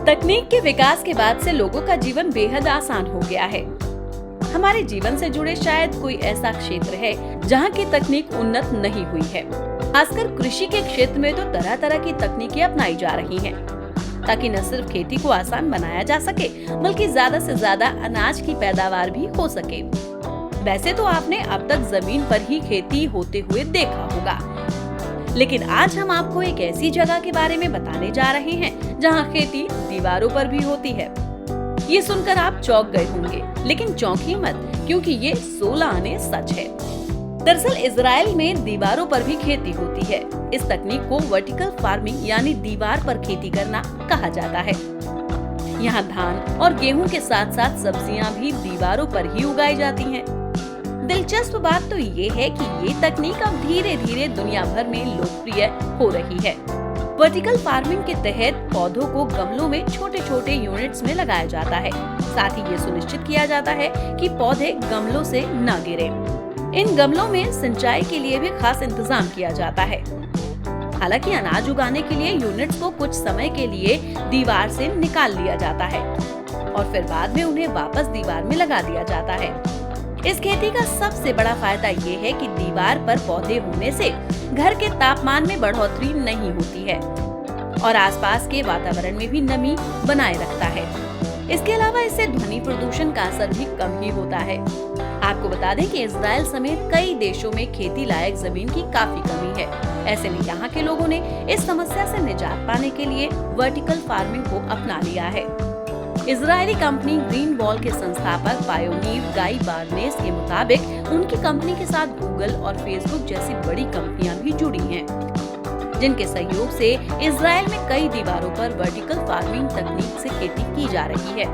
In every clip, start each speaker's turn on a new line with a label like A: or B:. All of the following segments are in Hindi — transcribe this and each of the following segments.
A: तकनीक के विकास के बाद से लोगों का जीवन बेहद आसान हो गया है। हमारे जीवन से जुड़े शायद कोई ऐसा क्षेत्र है जहाँ की तकनीक उन्नत नहीं हुई है। खासकर कृषि के क्षेत्र में तो तरह तरह की तकनीकें अपनाई जा रही हैं, ताकि न सिर्फ खेती को आसान बनाया जा सके बल्कि ज्यादा से ज्यादा अनाज की पैदावार भी हो सके। वैसे तो आपने अब तक जमीन पर ही खेती होते हुए देखा होगा, लेकिन आज हम आपको एक ऐसी जगह के बारे में बताने जा रहे हैं जहां खेती दीवारों पर भी होती है। ये सुनकर आप चौंक गए होंगे, लेकिन चौंकिए मत, क्योंकि ये 16 आने सच है। दरअसल इजराइल में दीवारों पर भी खेती होती है। इस तकनीक को वर्टिकल फार्मिंग यानी दीवार पर खेती करना कहा जाता है। यहाँ धान और गेहूं के साथ साथ सब्जियां भी दीवारों पर ही उगाई जाती हैं। दिलचस्प बात तो ये है कि ये तकनीक अब धीरे धीरे दुनिया भर में लोकप्रिय हो रही है। वर्टिकल फार्मिंग के तहत पौधों को गमलों में छोटे छोटे यूनिट्स में लगाया जाता है। साथ ही ये सुनिश्चित किया जाता है कि पौधे गमलों से न गिरे। इन गमलों में सिंचाई के लिए भी खास इंतजाम किया जाता है। हालांकि अनाज उगाने के लिए यूनिट्स को कुछ समय के लिए दीवार से निकाल लिया जाता है और फिर बाद में उन्हें वापस दीवार में लगा दिया जाता है। इस खेती का सबसे बड़ा फायदा ये है कि दीवार पर पौधे होने से घर के तापमान में बढ़ोतरी नहीं होती है और आसपास के वातावरण में भी नमी बनाए रखता है। इसके अलावा इससे ध्वनि प्रदूषण का असर भी कम ही होता है। आपको बता दें कि इजराइल समेत कई देशों में खेती लायक जमीन की काफी कमी है। ऐसे में यहाँ के लोगों ने इस समस्या से निजात पाने के लिए वर्टिकल फार्मिंग को अपना लिया है। इजरायली कंपनी ग्रीन वॉल के संस्थापक पायोनियर गाई बार्नेस के मुताबिक उनकी कंपनी के साथ गूगल और फेसबुक जैसी बड़ी कंपनियां भी जुड़ी हैं, जिनके सहयोग से इजराइल में कई दीवारों पर वर्टिकल फार्मिंग तकनीक से खेती की जा रही है।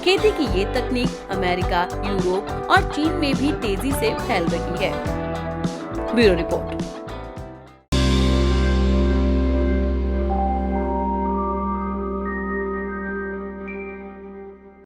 A: खेती की ये तकनीक अमेरिका, यूरोप और चीन में भी तेजी से फैल रही है। Bureau report.